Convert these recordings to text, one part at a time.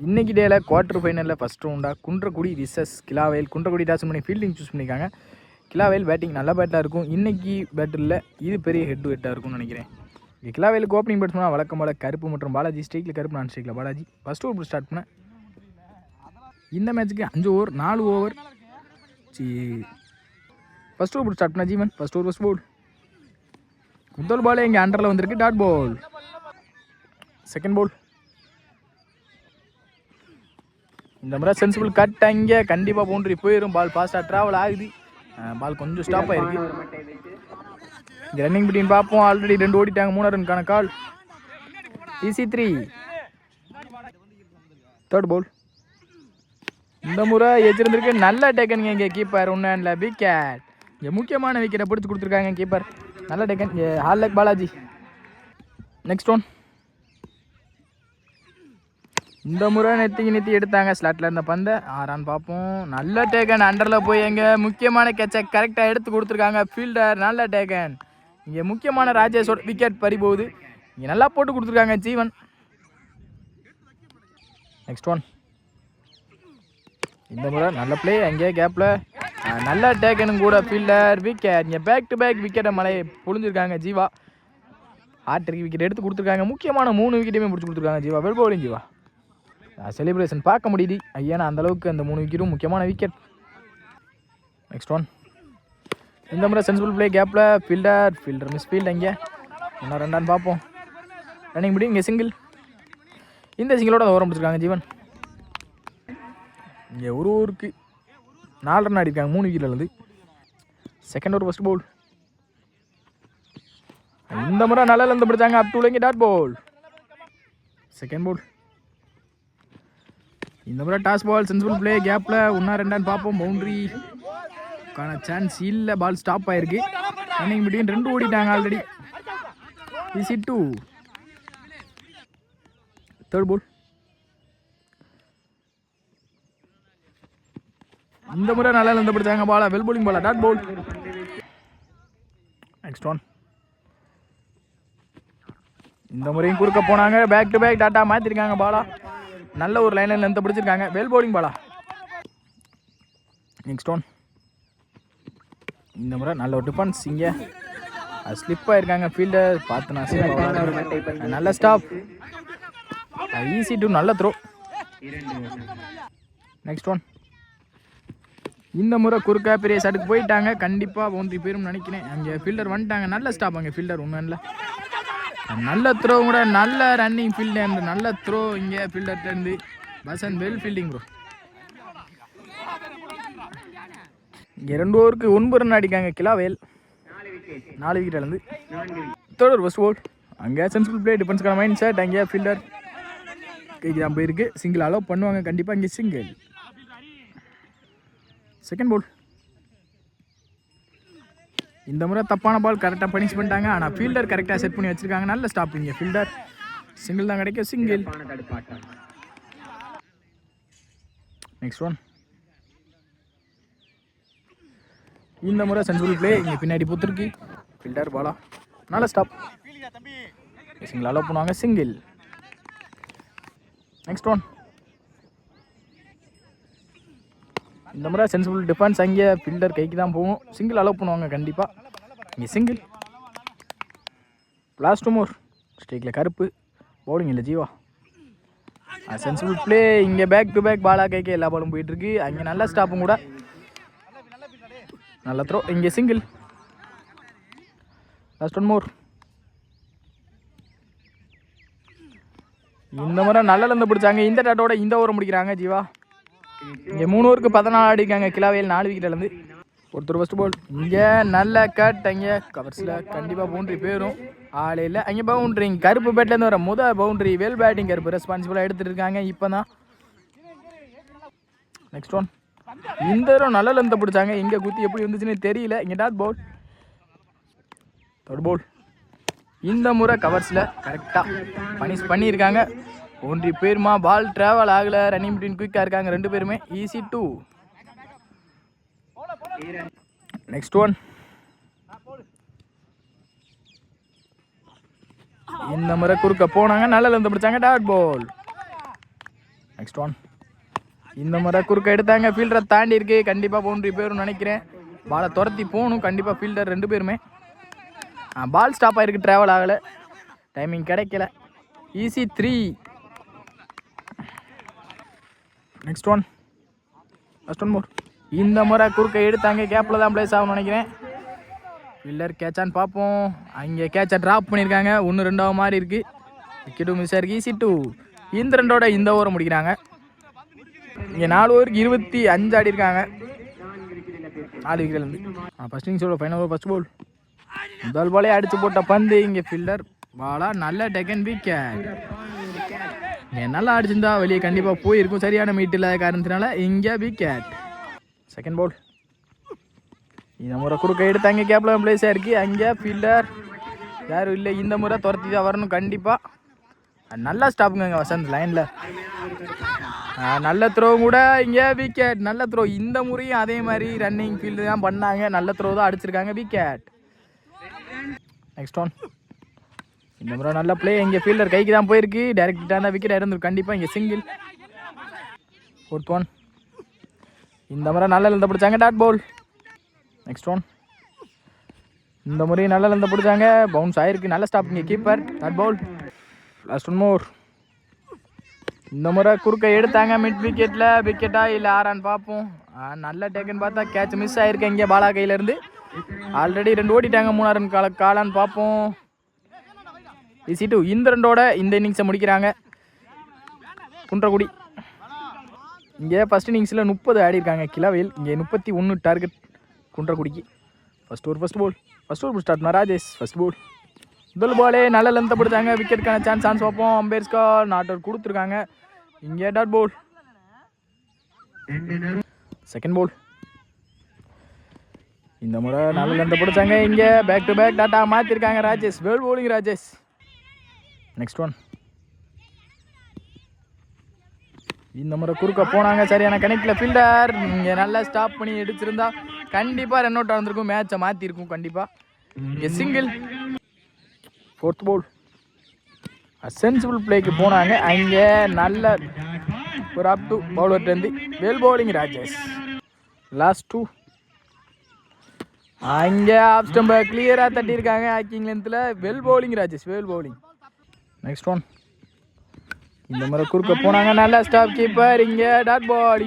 இன்றைக்கி டேயில் quarter ஃபைனலில் first ரவுண்டாக குன்றக்குடி விசஸ் கிலாவேல். குன்றக்குடி டாஸ் பண்ணி ஃபீல்டிங் சூஸ் பண்ணியிருக்காங்க. கிலாவேல் பேட்டிங் நல்ல பேட்டாக இருக்கும். இன்றைக்கி பேட்டரில் இது பெரிய ஹெட் டு ஹெட்டாக இருக்கும்னு நினைக்கிறேன். இங்கே கிலாவேலுக்கு ஓப்பனிங் பேட்ஸ்மேனாக வழக்கம் போல் கருப்பு மற்றும் பாலாஜி. ஸ்ட்ரைக்கில் கருப்பு, நான் ஸ்ட்ரைக்கில் பாலாஜி. ஃபஸ்ட் ஓவர் ஸ்டார்ட் பண்ணேன். இந்த மேட்ச்சுக்கு 5 over 4 over first over start பண்ண ஜீவன். ஃபஸ்ட் ஓவர் ஃபஸ்ட் போல். முதல் பால் இங்கே அண்டரில் வந்திருக்கு, டாட் பால். Second ball. இந்த முறை சென்சிபிள் கட் அங்கே கண்டிப்பாக பவுண்டரி போயிடும். பால் ஃபாஸ்ட்டாக ட்ராவல் ஆகுது. பால் கொஞ்சம் ஸ்டாப் ஆகிருக்கு. இங்கே ரன்னிங் பிடின்னு பார்ப்போம். ஆல்ரெடி 2 ஓடிட்டாங்க. 3 ரன்கான கால். EC3. Third ball. இந்த முறை எச்சிருந்திருக்கு. நல்ல டேக்கன் இங்கே கீப்பர். ஒன்றும் விக்கெட். இங்கே முக்கியமான விக்கெட்டை பிடிச்சி கொடுத்துருக்காங்க கீப்பர். நல்ல டேக்கன். இங்கே ஹார்லக் பாலாஜி. Next one. இந்த முறை நெத்தி எடுத்தாங்க ஸ்லாட்டில் இருந்த பந்தை. 6 பார்ப்போம். நல்ல டேக்கன். அண்டரில் போய் எங்கே முக்கியமான கேட்சை கரெக்டாக எடுத்து கொடுத்துருக்காங்க ஃபீல்டர். நல்ல டேக்கன். இங்கே முக்கியமான ராஜேஷோட விக்கெட் பறி போகுது. இங்கே நல்லா போட்டு கொடுத்துருக்காங்க ஜீவன். Next one. இந்த முறை நல்ல பிளே. அங்கே கேப்பில் நல்ல டேக்கனும் கூட ஃபீல்டர். விக்கெட். இங்கே பேக் டு பேக் விக்கெட்டை மலையை பொழிஞ்சிருக்காங்க ஜீவா. ஹாட்ரிக் விக்கெட் எடுத்து கொடுத்துருக்காங்க. முக்கியமான 3 விக்கெட்டையுமே பிடிச்சி கொடுத்துருக்காங்க Jeeva. Well bowling Jeeva. Celebration பார்க்க முடியுது. ஐயானா அந்தளவுக்கு அந்த 3 விக்கெட்டும் முக்கியமான விக்கெட். Next one. இந்த முறை சென்சிபிள் பிளே கேப்பில் ஃபீல்டர் மிஸ் ஃபீல்டு. அங்கே இன்னும் 2 பார்ப்போம். ரன்னிங் முடியும். இங்கே சிங்கிள். இந்த சிங்கிளோட ஓரம் பிடிச்சிருக்காங்க ஜீவன். இங்கே ஒரு ஓவருக்கு 4 ரன் ஆடிருக்காங்க 3 விக்கெட்லேருந்து. Second over first ball. இந்த முறை நல்லா இருந்து பிடிச்சாங்க. அப் டூ இங்கே டாட் பால். Second ball. இந்த முறை டாஸ் பால். சென்சிபிள் பிளே கேப்பில் இன்னும் 2 பார்ப்போம். பவுண்ட்ரிக்கான சான்ஸ் இல்லை. பால் ஸ்டாப் ஆகிருக்கு. ரன்னிங் பிட்வீன் 2 ஓடிட்டாங்க ஆல்ரெடி. EC2. Third ball. இந்த முறை நல்லா இருந்து பிடிச்சாங்க Bala. Well bowling Bala. Dot ball. Next one. இந்த முறையும் குறுக்க போனாங்க. பேக் டு பேக் டாட்டா மாற்றிருக்காங்க பாலா. நல்ல ஒரு லைனில் லென்த்தை பிடிச்சிருக்காங்க. Well bowling Bala. Next one. இந்த முறை நல்ல ஒரு டிஃபென்ஸ். இங்கே ஸ்லிப் ஆகிருக்காங்க ஃபீல்டர். பார்த்து நல்ல ஸ்டாப். EC2 நல்ல த்ரோ. Next one. இந்த முறை குறுக்கா பெரிய சடுக்கு போயிட்டாங்க. கண்டிப்பாக பவுண்டரி போயிரும் நினைக்கிறேன். அங்கே ஃபீல்டர் வந்துட்டாங்க. நல்ல ஸ்டாப். அங்கே ஃபீல்டர் ஒன்றும் இல்லை. நல்ல த்ரோ கூட. நல்ல ரன்னிங் ஃபீல்டர். நல்ல த்ரோ இங்கே ஃபீல்டர்லேருந்து. பசன் வெல் ஃபீல்டிங் ப்ரோ. இங்கே 2 ஓவருக்கு 9 ரன் அடிக்காங்க கிலாவேல். 4 விக்கெட்லேருந்து. Third over first ball. அங்கே சென்சிபிள் பிளே டிஃபென்ஸ்க்கான மைண்ட் செட். அங்கே ஃபீல்டர் கைக்கு தான் போயிருக்கு. சிங்கிள் அலோவ் பண்ணுவாங்க கண்டிப்பாக. இங்கே சிங்கிள். Second ball. இந்த முறை தப்பான பால் கரெக்டாக பனிஷ் பண்ணிட்டாங்க. ஆனால் ஃபீல்டர் கரெக்டாக செட் பண்ணி வச்சுருக்காங்க. நல்ல ஸ்டாப். இங்கே ஃபீல்டர் சிங்கிள் தான் கிடைக்கும். சிங்கிள். Next one. இந்த முறை சென்சிபிள் பிளே. இங்கே பின்னாடி பூத்துருக்கு ஃபீல்டர் பாலா. நல்ல ஸ்டாப். சிங்கிள் அலோவ் பண்ணுவாங்க. சிங்கிள். Next one. இந்த முறை சென்சிபிள் டிஃபென்ஸ். அங்கே ஃபீல்டர் கைக்கு தான் போகும். சிங்கிள் அலோவ் பண்ணுவாங்க கண்டிப்பாக. இங்கே சிங்கிள். லாஸ்ட் 2 மோர். ஸ்ட்ரைக்கில் கருப்பு. பவுலிங் இல்லை ஜீவா. Sensible play. இங்கே பேக் டு பேக் பாலா கைக்கு எல்லா பாலும் போயிட்டுருக்கு. அங்கே நல்ல ஸ்டாப்பும் கூட. நல்ல த்ரோ. இங்கே சிங்கிள். லாஸ்ட் 1 மோர். இந்த முறை நல்ல இருந்து பிடிச்சாங்க. இந்த டாட்டோட இந்த ஓவரை முடிக்கிறாங்க ஜீவா. இங்கே 3 ஓவருக்கு 14 ஆடிக்காங்க கிலாவேல். 4 விக்கெட்லேருந்து. ஒருத்தர் ஃபஸ்ட் பால். இங்கே நல்ல கட். அங்கே கவர்ஸில் கண்டிப்பாக பவுண்ட்ரி போயிடும். ஆளே இல்லை. அங்கே பவுண்ட்ரி. கருப்பு பேட்லேருந்து வர முதல் பவுண்ட்ரி. வெல் பேட்டிங் கருப்பு ரெஸ்பான்சிபிளாக எடுத்துகிட்டு இருக்காங்க இப்போ தான். Next one. இந்த தடவை நல்ல லென்த்தை பிடிச்சாங்க. இங்கே குத்தி எப்படி வந்துச்சுன்னு தெரியல. இங்கே டாட் பால். Third ball. இந்த முறை கவர்ஸில் கரெக்டாக பனிஷ் பண்ணியிருக்காங்க. பவுண்ட்ரி போயிருமா? பால் ட்ராவல் ஆகலை. ரன்னிங் பிட்வீன் குயிக்காக இருக்காங்க 2 பேருமே. EC2. Next one. இந்த முறை குறுக்க போனாங்க. நல்ல லென்த் பிடிச்சாங்க. Dot ball. Next one. இந்த முறை குறுக்க எடுத்தாங்க, ஃபீல்டரை தாண்டி இருக்கு, கண்டிப்பாக பவுண்டரி போயிடும்னு நினைக்கிறேன். பாலை துரத்தி போகணும் கண்டிப்பாக ஃபீல்டர் 2 பேருமே. பால் ஸ்டாப் ஆகிருக்கு, ட்ராவல் ஆகலை, டைமிங் கிடைக்கல. Easy 3. Next one. First one more. இந்த முறை குறுக்க எடுத்தாங்க, கேப்பில் தான் பிளேஸ் ஆகும்னு நினைக்கிறேன். ஃபீல்டர் கேட்சான்னு பார்ப்போம். அங்கே கேட்சை ட்ராப் பண்ணியிருக்காங்க, 1-2 மாதிரி இருக்குது. விக்கெட்டும் மிஸ் ஆயிருக்கு. ஈஸி 2. இந்த 2ஓட இந்த ஓவரை முடிக்கிறாங்க. இங்கே 4 ஓவருக்கு 25 ஆடி இருக்காங்க 4 விக்கெட்லேருந்து. ஃபர்ஸ்ட் இன்னிங்ஸோட ஃபைனல் ஓவர் ஃபர்ஸ்ட் பால். முதல் பாலே அடித்து போட்ட பந்து இங்கே ஃபீல்டர் பாலா நல்ல டெக்கன் விக்கெட். இங்கே நல்லா அடிச்சிருந்தா வெளியே கண்டிப்பாக போயிருக்கும், சரியான மீட் இல்லாத காரணத்தினால இங்கே விக்கெட். Second ball. இந்த முறை குறுக்க எடுத்தாங்க, கேப்ல பிளேஸ் ஆயிருக்கு. அங்கே ஃபீல்டர் யாரும் இல்லை, இந்த முறை துரத்தி தான் வரணும் கண்டிப்பாக. நல்லா ஸ்டாப்புங்க வசந்த் லைனில். நல்ல த்ரோ கூட இங்கே விக்கெட். நல்ல த்ரோ. இந்த முறையும் அதே மாதிரி ரன்னிங் ஃபீல்டு தான் பண்ணாங்க, நல்ல த்ரோ தான் அடிச்சிருக்காங்க, விக்கெட். Next one. இந்த முறை நல்ல பிளே, இங்கே ஃபீல்டர் கைக்கு தான் போயிருக்கு, டைரக்டாக தான் விக்கெட் இருந்திருக்கு கண்டிப்பாக. இங்கே சிங்கிள். Fourth one. இந்த முறை நல்ல லெந்த பிடிச்சாங்க, டாட் பால். Next one. இந்த முறையும் நல்ல லெந்த பிடிச்சாங்க, பவுன்ஸ் ஆயிருக்கு, நல்ல ஸ்டாப் இங்கே keeper, dot ball. Last one more. இந்த முறை குறுக்க எடுத்தாங்க, மிட் விக்கெட்டில் விக்கெட்டா இல்லை ஆறான்னு பார்ப்போம். நல்ல டேக்குன்னு பார்த்தா கேட்ச் மிஸ் ஆகிருக்கு இங்கே பாலா கையிலேருந்து. ஆல்ரெடி 2 ஓடிட்டாங்க, 3 ரன் காலான்னு பார்ப்போம். ஈஸி 2. இந்த 2ஓட இந்த இன்னிங்ஸை முடிக்கிறாங்க குன்றக்குடி. இங்கே ஃபஸ்ட் இன்னிங்ஸில் 30 ஆடி இருக்காங்க கிளவேல். இங்கே 31 டார்கெட் குன்றக்குடிக்கு. First over first ball. First over start பண்ண ராஜேஷ். First ball. முதல் பாலே நல்ல லென்த்தை பிடிச்சாங்க, விக்கெட்டுக்கான சான்ஸ் பார்ப்போம். அம்பேர்ஸ்கா நாட் அவுட் கொடுத்துருக்காங்க. இங்கே டாட் பால். Second ball. இந்த முறை நல்ல லென்த்தை பிடிச்சாங்க, இங்கே பேக் டு பேக் டாட்டா மாற்றிருக்காங்க Rajesh. Well bowling Rajesh. Next one. இந்த முறை குறுக்க போனாங்க, சரியான கணக்கில் ஃபீல்டர் இங்கே நல்லா ஸ்டாப் பண்ணி எடுத்திருந்தா கண்டிப்பாக ரன் அவுட் ஆகிருக்கும், மேட்சை மாற்றிருக்கும் கண்டிப்பாக. இங்கே சிங்கிள். Fourth ball. சென்சிபிள் பிளேக்கு போனாங்க, அங்கே நல்ல ஒரு அப் டு பவுலர்லேருந்து வெல் பவுலிங் ராஜேஷ். லாஸ்ட் 2. அங்கே ஆஃப் ஸ்டம்பை கிளியராக தட்டியிருக்காங்க ஹேக்கிங் லென்த்தில். Well bowling Rajesh, well bowling. Next one. இந்த முறை குறுக்க போனாங்க, நல்ல ஸ்டாப் கீப்பர், இங்கே டாட் பால்.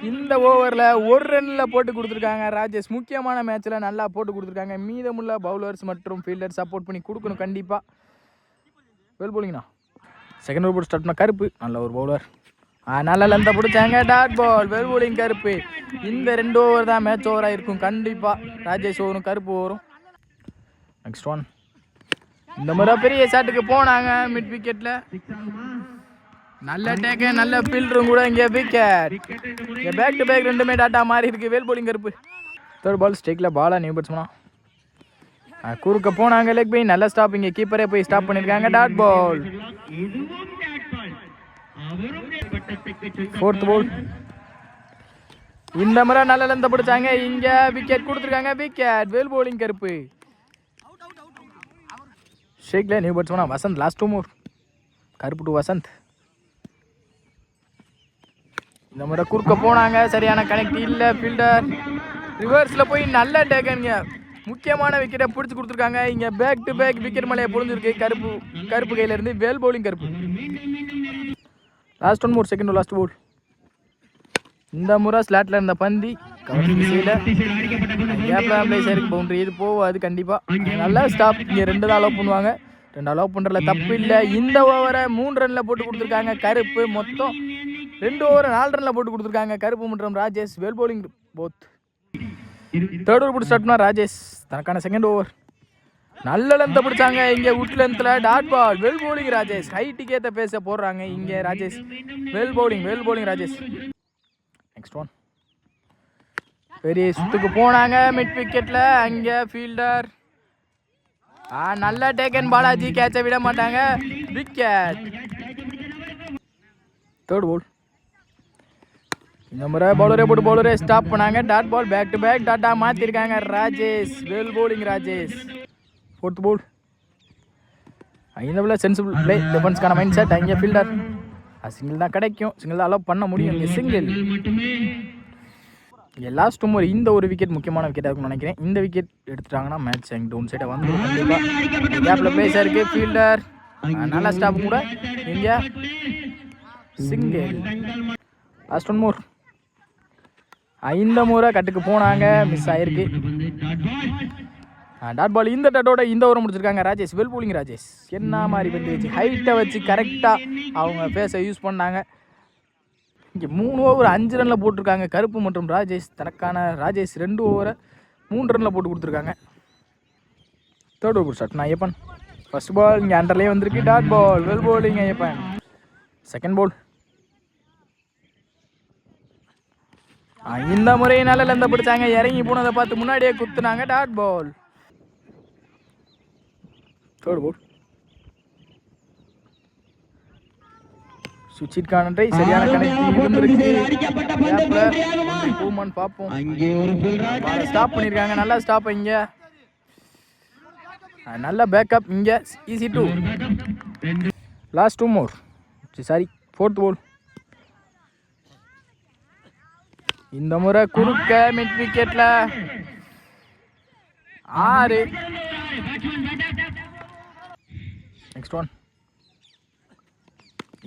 இந்த ஓவரில் 1 ரன்னில் போட்டு கொடுத்துருக்காங்க ராஜேஷ். முக்கியமான மேட்ச்சில் நல்லா போட்டு கொடுத்துருக்காங்க. மீதமுள்ள பவுலர்ஸ் மற்றும் ஃபீல்டர் சப்போர்ட் பண்ணி கொடுக்கணும் கண்டிப்பாக. வெல் போலிங்கண்ணா. செகண்ட் ஓவர் ஸ்டார்ட் பண்ண கருப்பு, நல்ல ஒரு பவுலர். நல்லா லெந்த பிடிச்சாங்க, டாட் பால். வெல் போலிங் கருப்பு. இந்த 2 ஓவர் தான் மேட்ச் ஓவராக இருக்கும் கண்டிப்பாக. ராஜேஷ் ஓவரும் கருப்பு ஓவரும். Next one. இந்த முறை பெரிய ஷாட்டுக்கு போனாங்க மிட் விக்கெட்டில். நல்ல டேக்க, நல்ல ஃபீல்டரும் கூட. இங்கே விக்கெட். இங்கே பேக் டு பேக் 2மே டாட்டா மாறி இருக்கு. Well bowling Karuppu. Third ball ஸ்டேக்கில் பாலா நியூ பேட்ஸ்மேனா. குறுக்க போனாங்க, லெக் பை. நல்ல ஸ்டாப், இங்கே கீப்பரே போய் ஸ்டாப் பண்ணியிருக்காங்க, டாட் பால். Fourth ball. இந்த முறை நல்ல லெந்த பிடிச்சாங்க, இங்கே விக்கெட் கொடுத்துருக்காங்க, விக்கெட். வெல் போலிங் கருப்பு. ஷேக்கில் நியூ பேட்ஸ்மேனா வசந்த். லாஸ்ட் 2 மோர். கருப்பு டு வசந்த். இந்த முறை குறுக்க போனாங்க, சரியான கனெக்ட் இல்லை. ஃபீல்டர் ரிவர்ஸில் போய் நல்ல டேக்கனுங்க, முக்கியமான விக்கெட்டை பிடிச்சி கொடுத்துருக்காங்க. இங்கே பேக் டு பேக் விக்கெட் மலையை பொழிஞ்சிருக்கு கருப்பு கையிலேருந்து. Well bowling Karuppu. Last 1 more. Second last ball. இந்த முறை ஸ்லாட்டில் இருந்த பந்தி கவர் திசையில் கேப்லாம் பிளேஸ் ஆயிருக்கு, பவுண்டரி. இது போகாது கண்டிப்பாக. நல்லா ஸ்டாப். இங்கே 2 தான் அலோவ் பண்ணுவாங்க, 2 அலோவ் பண்ணுறதுல தப்பு இல்லை. இந்த ஓவரை 3 ரனில் போட்டு கொடுத்துருக்காங்க கருப்பு. மொத்தம் 2 ஓவர் 4 ரனில் போட்டு கொடுத்துருக்காங்க கருப்பு மற்றும் Rajesh. Well bowling both. Third over போட்டு ஸ்டார்ட் பண்ணா ராஜேஷ். தனக்கான செகண்ட் ஓவர். நல்ல லென்த்தை பிடிச்சாங்க, இங்கே உட் லென்த்தில் dot ball. Well bowling Rajesh. ஹைட்டுக்கு ஏற்ற பேச போடுறாங்க இங்கே Rajesh. Well bowling Rajesh. Next one. பெரிய சுத்துக்கு போனாங்க மிட் விக்கெட்டில், அங்கே ஃபீல்டர் நல்ல டேக்கன் பாலாஜி, கேட்சை விட மாட்டாங்க, விக்கெட். Third ball. இந்த முறை பவுலரே ஸ்டாப் பண்ணாங்க, dot ball. Back to back டாட்டா மாற்றிருக்காங்க Rajesh. Well bowling Rajesh. Fourth ball. இந்த பால் சென்சிபிள் பிளே, டிஃபென்ஸ்க்கான மைண்ட் செட். அங்கே ஃபீல்டர் சிங்கிள் தான் கிடைக்கும், சிங்கிள் தான் அலோவ் பண்ண முடியும். இங்கே சிங்கிள். லாஸ்ட் ஓவர் இந்த ஒரு விக்கெட் முக்கியமான விக்கெட்டாக இருக்கும்னு நினைக்கிறேன். இந்த விக்கெட் எடுத்துட்டாங்கன்னா மேட்ச் அங்கே டவுன் சைடாக வந்து கண்டிப்பாக. கேப்பில் பிளேஸாக இருக்குது ஃபீல்டர், நல்லா ஸ்டாப் கூட. இங்கே சிங்கிள். Last one more. இந்த முறை கட்டுக்கு போனாங்க, மிஸ் ஆகிருக்கு. Dot ball. இந்த டாட்டோட இந்த ஓவர் முடிச்சிருக்காங்க ராஜேஷ். Well bowling Rajesh. என்ன மாதிரி வந்து ஹைட்டை வச்சு கரெக்டாக அவங்க ஃபேஸை யூஸ் பண்ணாங்க. இங்கே 3 ஓவர் 5 ரனில் போட்டிருக்காங்க கருப்பு மற்றும் ராஜேஷ். தனக்கான ராஜேஷ் 2 ஓவரை 3 ரனில் போட்டு கொடுத்துருக்காங்க. தேர்ட் ஓவர் ஸ்டார்ட் நான் ஐயப்பன். ஃபர்ஸ்ட் பால் இங்கே அண்டர்லேயே வந்திருக்கு. Dot ball. Well bowling Ayyappan. Second ball. இந்த முறையை நல்ல லெந்த பிடிச்சாங்க, இறங்கி போனதை பார்த்து முன்னாடியே குத்துனாங்க. Dot ball. Third ball. சுவிட்சிற்கான ட்ரை சரியான கனெக்டிங் இருந்திருக்கு. பார்ப்போம். ஸ்டாப் பண்ணியிருக்காங்க, நல்லா ஸ்டாப். இங்கே நல்ல பேக்கப். இங்கே easy 2. Last 2 more. Sorry, fourth ball. இந்த முறை குறுக்க மிட் விக்கெட்ல 6. Next one.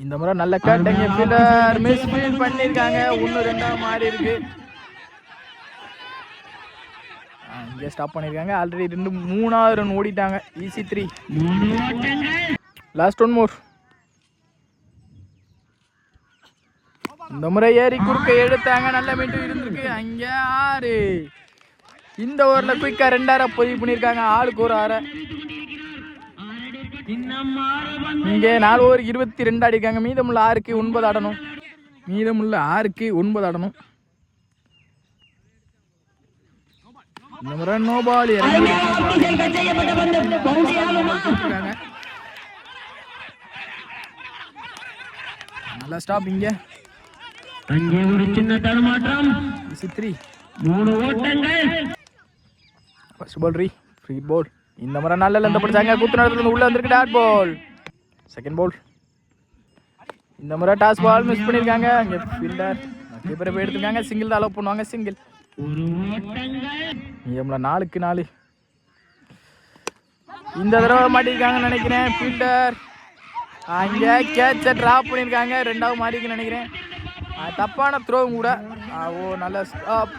இந்த முறை நல்ல கட்டிங். ஃபீல்டர் மிஸ் ஃபீல்ட் பண்ணிருக்காங்க. 1-2 மாறி இருக்கு. இங்கே ஸ்டாப் பண்ணிருக்காங்க. ஆல்ரெடி 3வது ரன் ஓடிட்டாங்க. ஈஸி 3. லாஸ்ட் 1 மோர். இந்த முறை ஏறி குறுக்க எடுத்தாங்க, நல்ல மீண்டும் இருந்திருக்கு. அங்கே 6. இந்த ஓவரில் குயிக்காக 2 பதிவு பண்ணியிருக்காங்க. ஆளுக்கு ஒரு 6. இங்கே 4 ஓவர் 22 ஆடிருக்காங்க. மீதமுள்ள 6க்கு 9 ஆடணும். இந்த முறை நோ பால். நல்லா ஸ்டாப். இங்கே ஒரு சின்ன தடுமாற்றம். 3. 3 ஓட்டங்கள். First ball free ball. இந்த முறை நல்ல லெந்த பிடிச்சாங்க, குத்து நடத்துல உள்ள வந்திருக்கு. Dot ball. Second ball. இந்த முறை டாஸ் பால் மிஸ் பண்ணியிருக்காங்க. அங்கே ஃபீல்டர் கீப்பரை போய் எடுத்துருக்காங்க. சிங்கிள் தான் அலோவ் பண்ணுவாங்க. சிங்கிள். இவங்கள 4க்கு 4. இந்த தடவை மாட்டிருக்காங்கன்னு நினைக்கிறேன். ஃபீல்டர் அங்கே கேட்சை ட்ராப் பண்ணியிருக்காங்க. 2வது மாட்டிருக்குன்னு நினைக்கிறேன். தப்பான த்ரோவும் கூட. நல்ல ஸ்டாப்.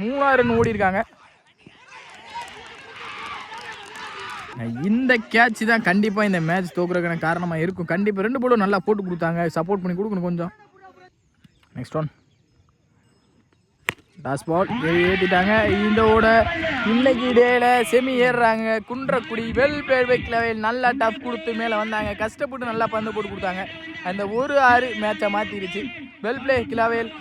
3வது ரன் ஓடி இருக்காங்க. இந்த கேட்ச் தான் கண்டிப்பாக இந்த மேட்ச் தோக்குறதுக்கான காரணமாக இருக்கும். கண்டிப்பாக 2 பாலும் நல்லா போட்டு கொடுத்தாங்க. சப்போர்ட் பண்ணி கொடுக்கணும் கொஞ்சம். Next one. டாஸ் பால் ஏற்றிட்டாங்க. இந்த ஓட இன்னைக்கு டேல செமி ஏறுறாங்க. குன்றக்குடி வெல் பேக் லெவல் நல்லா டஃப் கொடுத்து மேலே வந்தாங்க. கஷ்டப்பட்டு நல்லா பந்து போட்டு கொடுத்தாங்க. அந்த ஒரு 6 மேட்சை மாற்றிருச்சு. Well play கிளாவேல்.